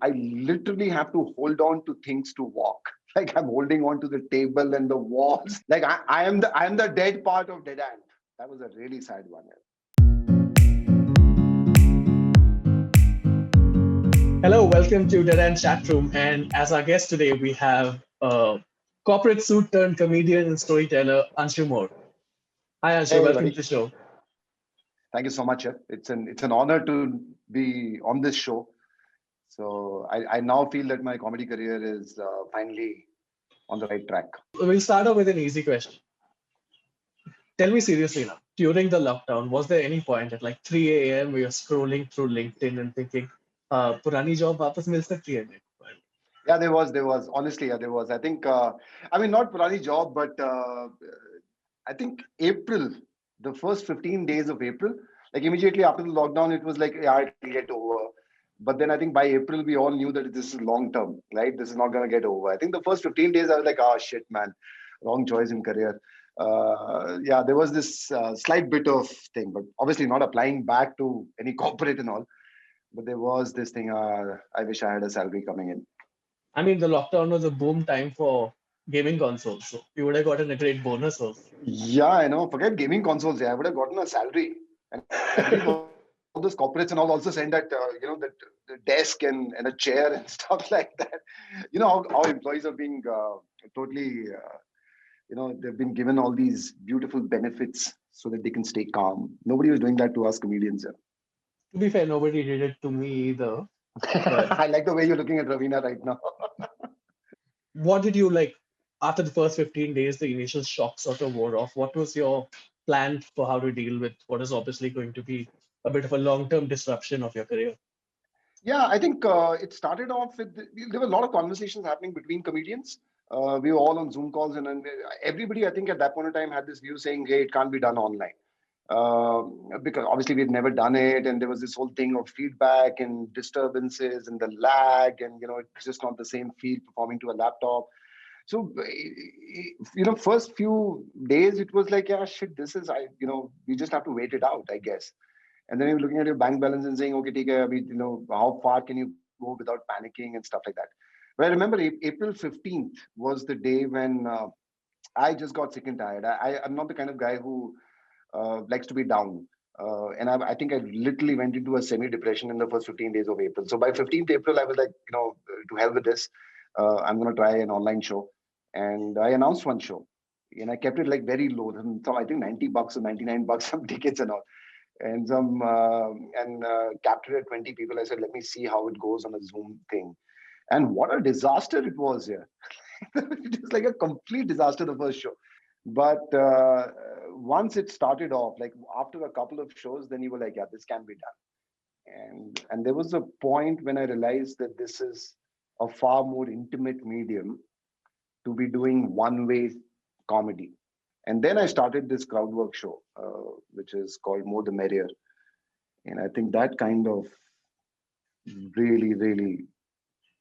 I literally have to hold on to things to walk. Like I'm holding on to the table and the walls. Like I am the dead part of DeadAnt. That was a really sad one. Hello, welcome to DeadAnt Chat Room. And as our guest today, we have corporate suit turned comedian and storyteller Anshu Mor. Hi, Anshu. Hey, Welcome to buddy. the show. Thank you so much. It's an honor to be on this show. So I now feel that my comedy career is finally on the right track. We'll start off with an easy question. Tell me seriously now, during the lockdown, was there any point at like 3 a.m. where you're scrolling through LinkedIn and thinking, purani job वापस मिल सकती है मेरे को?" Yeah, there was. Honestly, yeah, there was. I think, I mean, not Purani job, but I think April, the first 15 days of April, like immediately after the lockdown, it was like, yeah, it'll get over. But then I think by April, we all knew that this is long term, right? This is not going to get over. I think the first 15 days, I was like, oh, shit, man, wrong choice in career. Yeah, there was this slight bit of thing, but obviously not applying back to any corporate and all. But there was this thing, I wish I had a salary coming in. I mean, the lockdown was a boom time for gaming consoles. So you would have gotten a great bonus also. Yeah, I know. Forget gaming consoles. Yeah, I would have gotten a salary. And I believe all those corporates and all also send that, that the desk and a chair and stuff like that. How employees are being totally, they've been given all these beautiful benefits so that they can stay calm. Nobody was doing that to us comedians. To be fair, nobody did it to me either. But I like the way you're looking at Ravina right now. what did you like after the first 15 days, the initial shock sort of wore off? What was your plan for how to deal with what is obviously going to be a bit of a long-term disruption of your career? Yeah, I think it started off with there were a lot of conversations happening between comedians. We were all on Zoom calls, and everybody, I think, at that point in time had this view saying, "Hey, it can't be done online," because obviously we had never done it, and there was this whole thing of feedback and disturbances and the lag, and it's just not the same feel performing to a laptop. So, first few days it was like, yeah, shit, this is we just have to wait it out, I guess. And then you're looking at your bank balance and saying, okay, take care, how far can you go without panicking and stuff like that. But I remember April 15th was the day when I just got sick and tired. I'm not the kind of guy who likes to be down. And I think I literally went into a semi-depression in the first 15 days of April. So by 15th April, I was like, to hell with this. I'm going to try an online show. And I announced one show. And I kept it like very low. So I think $90 or $99, some tickets and all and captured 20 people. I said, let me see how it goes on a Zoom thing. And what a disaster it was here. It was like a complete disaster, the first show. But once it started off, like after a couple of shows, then you were like, yeah, this can be done. And there was a point when I realized that this is a far more intimate medium to be doing one-way comedy. And then I started this crowd work show, which is called More the Merrier. And I think that kind of really, really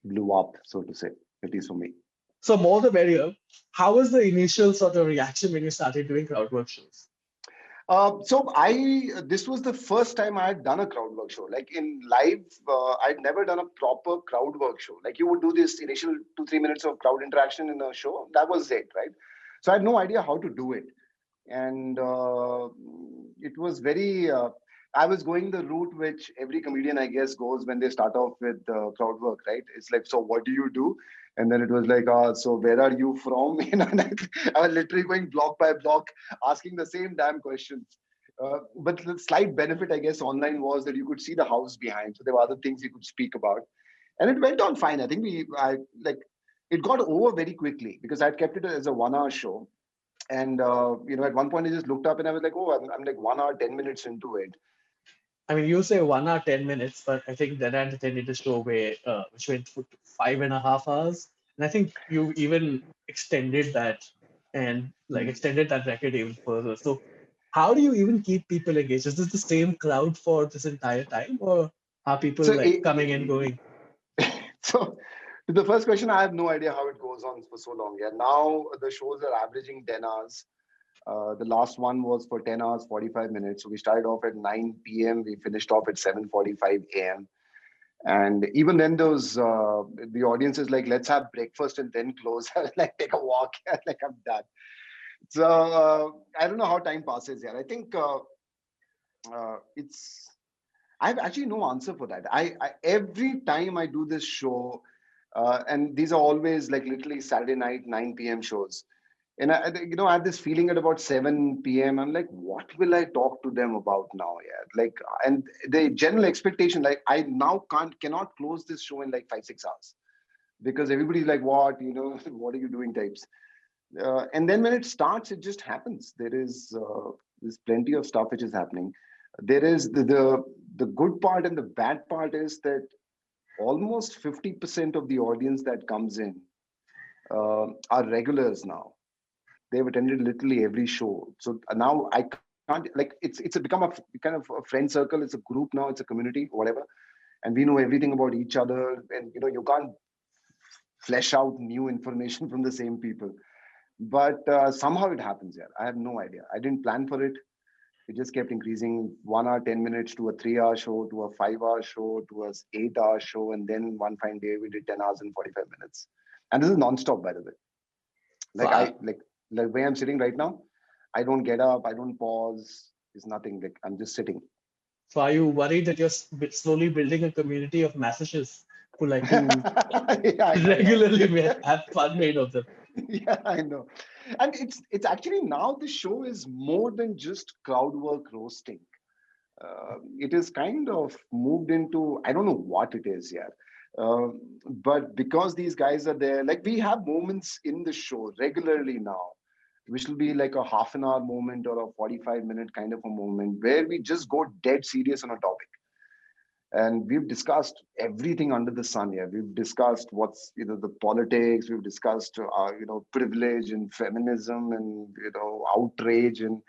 blew up, so to say, at least for me. So more the merrier. How was the initial sort of reaction when you started doing crowd work shows? So this was the first time I had done a crowd work show. Like in live, I'd never done a proper crowd work show. Like you would do this initial 2-3 minutes of crowd interaction in a show. That was it, right? So I had no idea how to do it. And it was very I was going the route which every comedian, I guess, goes when they start off with crowd work, right? It's like, so what do you do? And then it was like, so where are you from? And I was literally going block by block, asking the same damn questions. But the slight benefit, I guess, online was that you could see the house behind, so there were other things you could speak about, and it went on fine. I think I like it got over very quickly because I'd kept it as a 1 hour show, and at one point I just looked up and I was like, oh, I'm like 1 hour 10 minutes into it. I mean, you say 1 hour, 10 minutes, but I think that attended a show where which went for 5.5 hours. And I think you even extended that and like Mm. extended that record even further. So how do you even keep people engaged? Is this the same crowd for this entire time, or are people So, like coming and going? so to the first question, I have no idea how it goes on for so long. Yeah, now the shows are averaging 10 hours. The last one was for 10 hours, 45 minutes. So we started off at 9 p.m. We finished off at 7:45 a.m. And even then, the audience is like, let's have breakfast and then close. Like take a walk. Like I'm done. So I don't know how time passes here. I think it's. I have actually no answer for that. I every time I do this show, and these are always like literally Saturday night 9 p.m. shows. And I had this feeling at about 7 p.m. I'm like, what will I talk to them about now? Yeah, like, and the general expectation, like, I now cannot close this show in like 5-6 hours because everybody's like, what, what are you doing types. And then when it starts, it just happens. There's plenty of stuff which is happening. There is the good part and the bad part is that almost 50% of the audience that comes in are regulars now. They've attended literally every show. So now I can't, like, it's become a kind of a friend circle. It's a group now. It's a community, whatever. And we know everything about each other. And you can't flesh out new information from the same people. But somehow it happens. Yeah, I have no idea. I didn't plan for it. It just kept increasing 1 hour, 10 minutes to a 3 hour show, to a 5 hour show, to a 8 hour show. And then one fine day we did 10 hours and 45 minutes. And this is nonstop, by the way. So Like like where I'm sitting right now, I don't get up, I don't pause. It's nothing. Like I'm just sitting. So are you worried that you're slowly building a community of masochists who like to Yeah, I know. Yeah, regularly have fun made of them? yeah, I know. And it's actually now the show is more than just crowd work roasting. It is kind of moved into, I don't know what it is yet. But because these guys are there, like we have moments in the show regularly now, which will be like a half an hour moment or a 45-minute kind of a moment where we just go dead serious on a topic. And we've discussed everything under the sun here. We've discussed what's, the politics. We've discussed, privilege and feminism and, outrage. And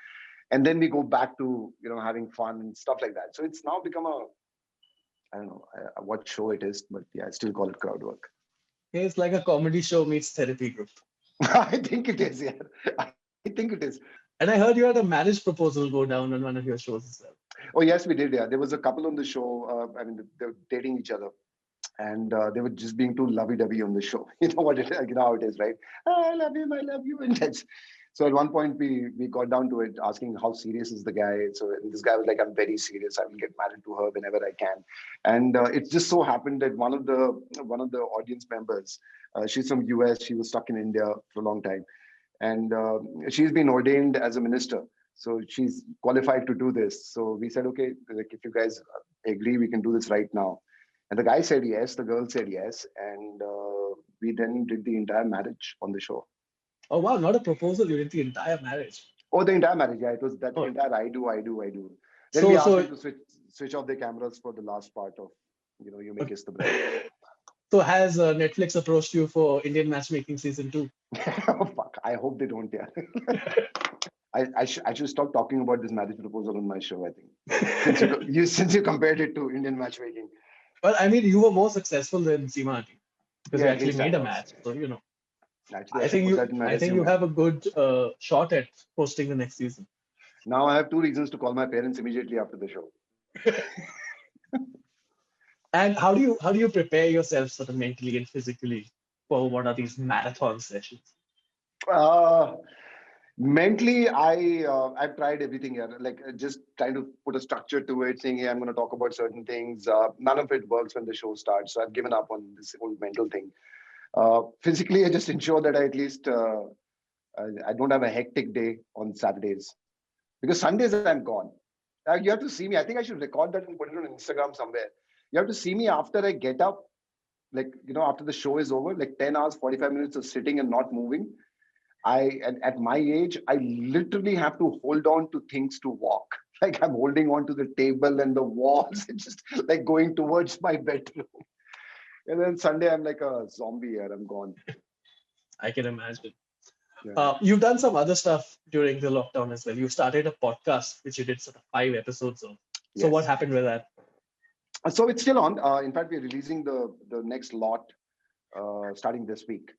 then we go back to, having fun and stuff like that. So it's now become I don't know what show it is, but yeah, I still call it crowd work. It's like a comedy show meets therapy group. I think it is, yeah. I think it is. And I heard you had a marriage proposal go down on one of your shows as well. Oh, yes, we did. Yeah. There was a couple on the show. I mean, they were dating each other. And they were just being too lovey-dovey on the show. You know what it, how it is, right? "Oh, I love him, I love you," and that's. So at one point we got down to it, asking how serious is the guy. So this guy was like, "I'm very serious. I will get married to her whenever I can." And it just so happened that one of the audience members, she's from US. She was stuck in India for a long time, and she's been ordained as a minister. So she's qualified to do this. So we said, okay, like if you guys agree, we can do this right now. And the guy said yes, the girl said yes, and we then did the entire marriage on the show. Oh wow, not a proposal, you did the entire marriage. Oh, the entire marriage, yeah, it was that Oh, entire I do, I do, I do. Then we so asked them so to switch off their cameras for the last part of, you may kiss the bride. so has Netflix approached you for Indian Matchmaking season 2? Oh, fuck, I hope they don't, yeah. I should stop talking about this marriage proposal on my show, I think. Since you compared it to Indian matchmaking. Well, I mean, you were more successful than Seema Aunty because Yeah, you at actually least I made a was. match. So Actually, I should put that in my I think you resume. have a good shot at hosting the next season. Now I have two reasons to call my parents immediately after the show. And how do you prepare yourself sort of mentally and physically for what are these marathon sessions? Uh, Mentally, I've tried everything here, like just trying to put a structure to it, saying, "Hey, I'm going to talk about certain things." None of it works when the show starts, so I've given up on this whole mental thing. Physically, I just ensure that I at least I don't have a hectic day on Saturdays because Sundays I'm gone. You have to see me. I think I should record that and put it on Instagram somewhere. You have to see me after I get up, like after the show is over, like 10 hours, 45 minutes of sitting and not moving. And at my age, I literally have to hold on to things to walk. Like I'm holding on to the table and the walls and just like going towards my bedroom. And then Sunday, I'm like a zombie here. I'm gone. I can imagine. Yeah. You've done some other stuff during the lockdown as well. You started a podcast, which you did sort of 5 episodes of. So what Yes. happened with that? So it's still on. In fact, we're releasing the next lot starting this week.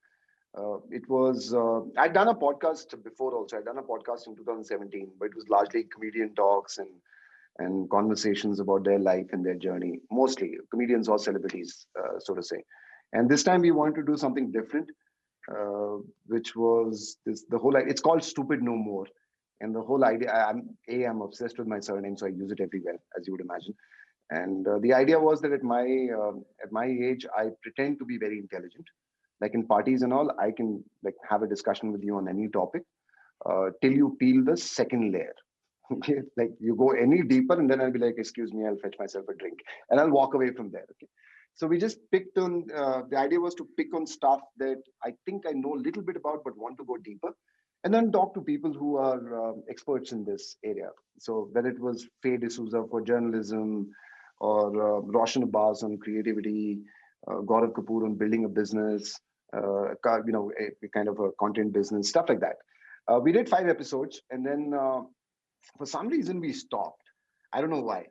It was I'd done a podcast before also. I'd done a podcast in 2017, but it was largely comedian talks and conversations about their life and their journey, mostly comedians or celebrities, so to say. And this time we wanted to do something different, which was this the whole it's called Stupid No More. And the whole idea, I'm obsessed with my surname, so I use it everywhere, as you would imagine. And the idea was that at my age, I pretend to be very intelligent. Like in parties and all, I can like have a discussion with you on any topic till you peel the second layer. Okay, like you go any deeper, and then I'll be like, "Excuse me, I'll fetch myself a drink," and I'll walk away from there. Okay, so we just picked on. The idea was to pick on stuff that I think I know a little bit about, but want to go deeper, and then talk to people who are experts in this area. So whether it was Faye D'Souza for journalism, or Roshan Abbas on creativity, Gaurav Kapoor on building a business, a kind of a content business, stuff like that. We did 5 episodes, and then for some reason we stopped. I don't know why.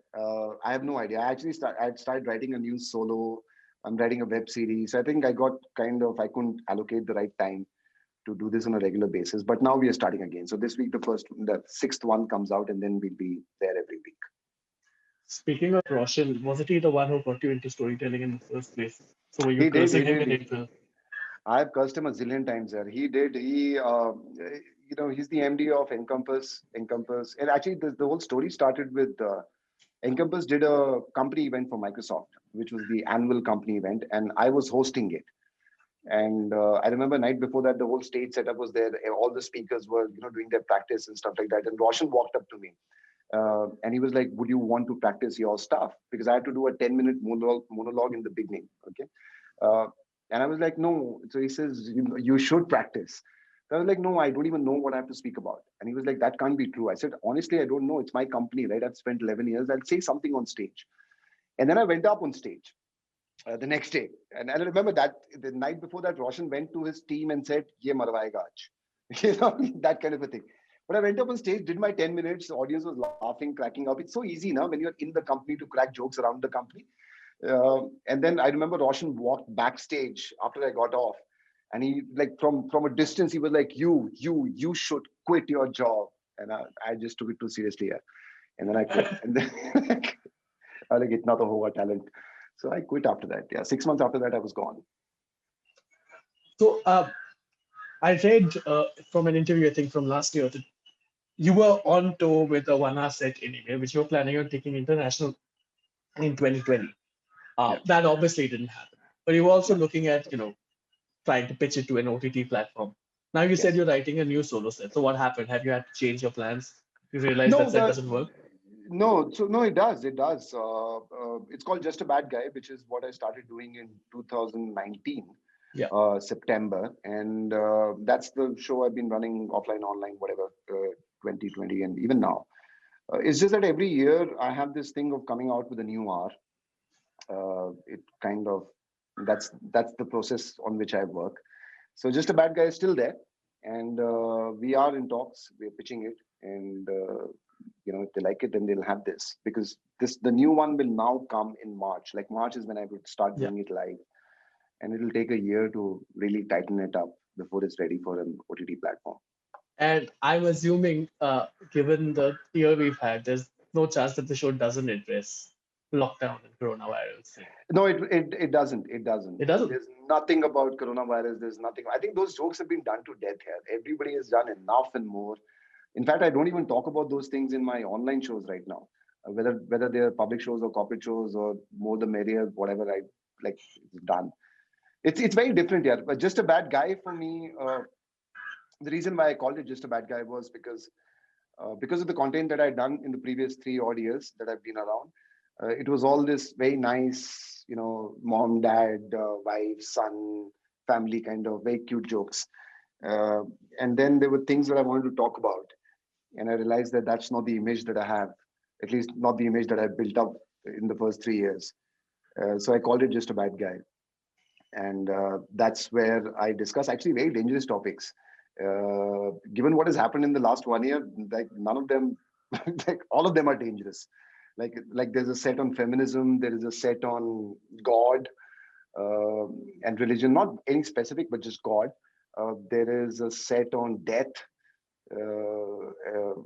I have no idea. I started writing a new solo. I'm writing a web series. I think I got I couldn't allocate the right time to do this on a regular basis. But now we are starting again. So this week, the sixth one comes out, and then we'll be there every week. Speaking of Roshan, wasn't he the one who got you into storytelling in the first place? So were you He did. He cursing him in did. April? I've cursed him a zillion times there. He did. He's the MD of Encompass. Encompass, and actually, the whole story started with Encompass did a company event for Microsoft, which was the annual company event, and I was hosting it. And I remember night before that, the whole stage setup was there. All the speakers were, doing their practice and stuff like that. And Roshan walked up to me, and he was like, "Would you want to practice your stuff?" Because I had to do a 10-minute monologue in the beginning. Okay. Uh, and I was like, "No." So he says, "You should practice." So I was like, "No, I don't even know what I have to speak about." And he was like, "That can't be true." I said, "Honestly, I don't know. It's my company, right? I've spent 11 years. I'll say something on stage." And then I went up on stage the next day. And I remember that the night before that, Roshan went to his team and said, "Ye marwayega aaj." That kind of a thing. But I went up on stage, did my 10 minutes, the audience was laughing, cracking up. It's so easy now when you're in the company to crack jokes around the company. And then I remember Roshan walked backstage after I got off. And he, like, from a distance, he was like, you should quit your job. And I just took it too seriously. Yeah. And then I quit. And then I was like, it's not a whole talent. So I quit after that. Yeah. 6 months after that, I was gone. So I read from an interview, I think from last year, that you were on tour with a 1 hour set anyway, which you were planning on taking international in 2020. Yeah. That obviously didn't happen. But you were also Yeah. looking at, trying to pitch it to an OTT platform. Now you said Yes. you're writing a new solo set. So what happened? Have you had to change your plans? You realized that No, set doesn't work? no. So no, it does. It does. It's called Just a Bad Guy, which is what I started doing in 2019, Yeah. September, and that's the show I've been running offline, online, whatever, 2020, and even now. It's just that every year I have this thing of coming out with a new hour. It kind of that's the process on which I work. So Just a Bad Guy is still there, and we are in talks. We're pitching it, and if they like it, then they'll have this, because the new one will now come in March. Like March is when I would start Yeah. doing it live, and it'll take a year to really tighten it up before it's ready for an OTT platform. And I'm assuming, given the year we've had, there's no chance that the show doesn't address lockdown and coronavirus. No, it doesn't. It doesn't. It doesn't. There's nothing about coronavirus. There's nothing. I think those jokes have been done to death here. Everybody has done enough and more. In fact, I don't even talk about those things in my online shows right now. Whether they're public shows or corporate shows, or more the merrier, whatever I like, it's done. It's very different here. But Just a Bad Guy for me. The reason why I called it Just a Bad Guy was because of the content that I'd done in the previous 3 odd years that I've been around. It was all this very nice, mom, dad, wife, son, family kind of very cute jokes. And then there were things that I wanted to talk about. And I realized that that's not the image that I have, at least not the image that I built up in the first 3 years. So I called it Just a Bad Guy. And that's where I discuss actually very dangerous topics. Given what has happened in the last 1 year, like none of them, like all of them are dangerous. Like there's a set on feminism, there is a set on God and religion, not any specific, but just God. There is a set on death,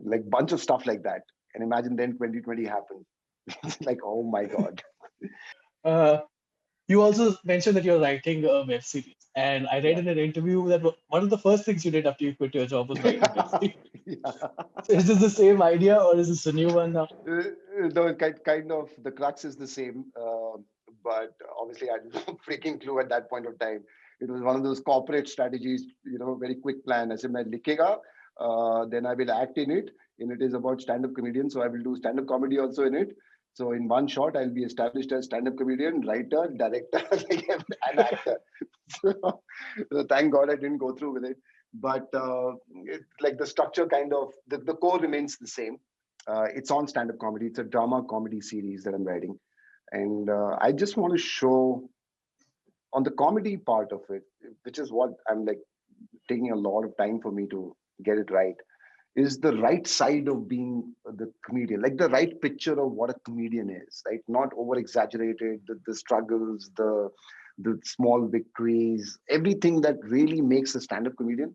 like bunch of stuff like that. And imagine then 2020 happened. Like, oh my God. Uh, you also mentioned that you're writing a web series, and I read Yeah. in an interview that one of the first things you did after you quit your job was write a web series. Yeah. So is this the same idea, or is this a new one now? No, kind of the crux is the same, but obviously I had no freaking clue at that point of time. It was one of those corporate strategies, very quick plan. I said, "मैं लिखेगा, then I will act in it." And it is about stand-up comedian, so I will do stand-up comedy also in it. So in one shot, I'll be established as stand-up comedian, writer, director, like an actor. So thank God I didn't go through with it. But like the structure, kind of the core remains the same. It's on stand-up comedy. It's a drama comedy series that I'm writing, and I just want to show on the comedy part of it, which is what I'm like taking a lot of time for me to get it right, is the right side of being the comedian, like the right picture of what a comedian is, right? Not over exaggerated, the struggles, the small victories, everything that really makes a stand-up comedian.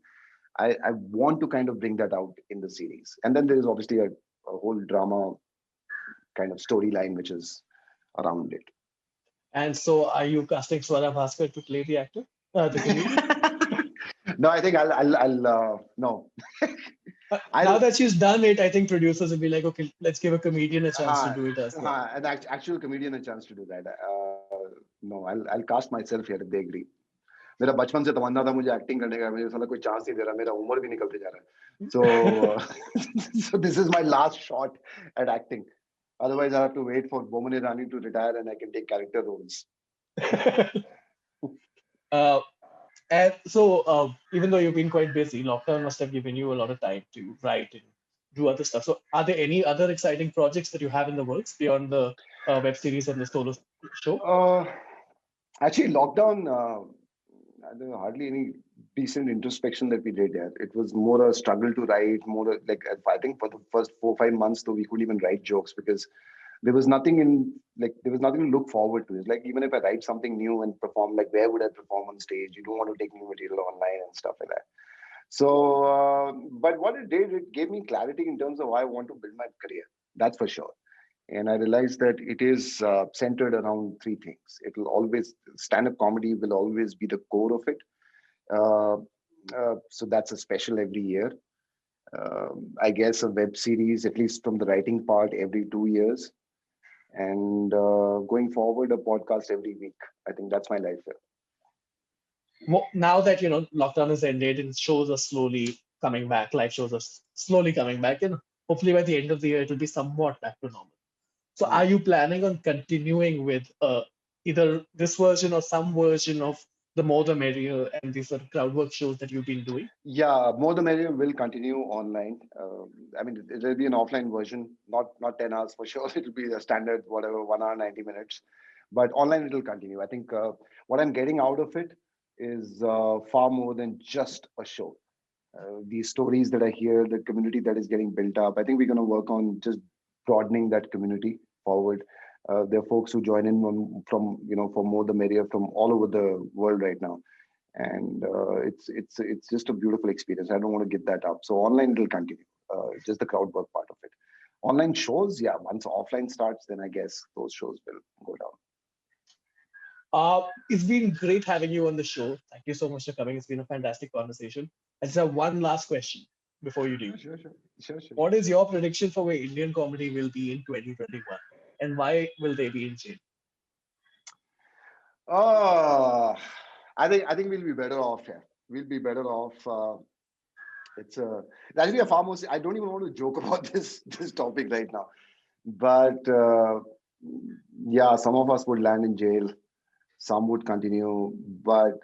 I want to kind of bring that out in the series. And then there is obviously a whole drama kind of storyline which is around it. And so, are you casting Swara Bhaskar to play the actor, the comedian? No, I think I'll no. Now I'll that she's done it, I think producers will be like, okay, let's give a comedian a chance to do it as well. an actual comedian a chance to do that. No, I'll cast myself here if they agree. मेरा बचपन से तमन्ना था मुझे acting करने का मुझे साला कोई चांस नहीं दे रहा मेरा उम्र भी निकलते जा रहा है so so this is my last shot at acting. Otherwise, I have to wait for Boman Irani to retire and I can take character roles. uh, and so, even though you've been quite busy, lockdown must have given you a lot of time to write and do other stuff. So, are there any other exciting projects that you have in the works beyond the web series and the solo show? Actually, lockdown, there was hardly any decent introspection that we did there. It was more a struggle to write, like I think for the first 4 or 5 months, though, we couldn't even write jokes because there was nothing there was nothing to look forward to. It's like even if I write something new and perform, like where would I perform on stage? You don't want to take new material online and stuff like that. So, but what it did, it gave me clarity in terms of how I want to build my career. That's for sure. And I realized that it is centered around three things. It will always, stand-up comedy will always be the core of it. Uh, so that's a special every year. I guess a web series, at least from the writing part, every 2 years. And going forward, a podcast every week. I think that's my life here. Now that lockdown has ended and shows are slowly coming back, live shows are slowly coming back, and hopefully by the end of the year it will be somewhat back to normal. So, are you planning on continuing with either this version or some version of the More the Merrier and these sort of crowd work shows that you've been doing? Yeah, More the Merrier will continue online. I mean, there'll be an offline version, not 10 hours for sure. It'll be a standard, whatever, 1 hour, 90 minutes. But online, it'll continue. I think what I'm getting out of it is far more than just a show. These stories that I hear, the community that is getting built up, I think we're going to work on just broadening that community forward. There are folks who join in from for More the Merrier from all over the world right now, and it's just a beautiful experience. I don't want to give that up. So online it will continue. Just the crowd work part of it. Online shows, yeah. Once offline starts, then I guess those shows will go down. It's been great having you on the show. Thank you so much for coming. It's been a fantastic conversation. I just have one last question before you leave. Sure. What is your prediction for where Indian comedy will be in 2021, and why will they be in jail? I think we'll be better off here. We'll be better off. It's actually a far more. I don't even want to joke about this topic right now, but yeah, some of us would land in jail, some would continue, but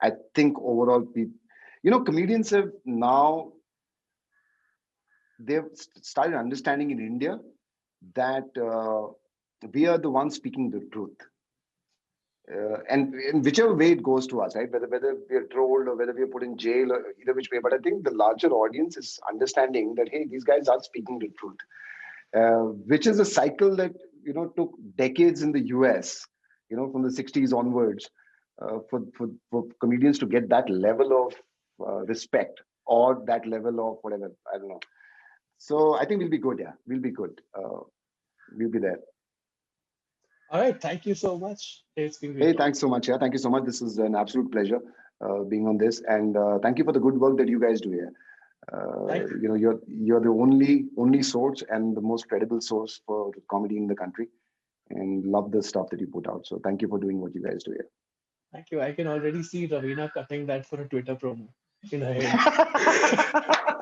I think overall, comedians have now they've started understanding in India that we are the ones speaking the truth. And in whichever way it goes to us, right? Whether we are trolled or whether we are put in jail or either which way. But I think the larger audience is understanding that, hey, these guys are speaking the truth, which is a cycle that took decades in the US, from the 60s onwards, for comedians to get that level of respect or that level of whatever, I don't know. So I think we'll be good. Yeah, we'll be good. We'll be there. All right. Thank you so much. It's been Hey, great talking thanks to so you. much. Yeah, thank you so much. This is an absolute pleasure being on this, and thank you for the good work that you guys do here. Thank you. You're the only source and the most credible source for comedy in the country, and love the stuff that you put out. So thank you for doing what you guys do Thank you. I can already see Ravina cutting that for a Twitter promo in her here. head.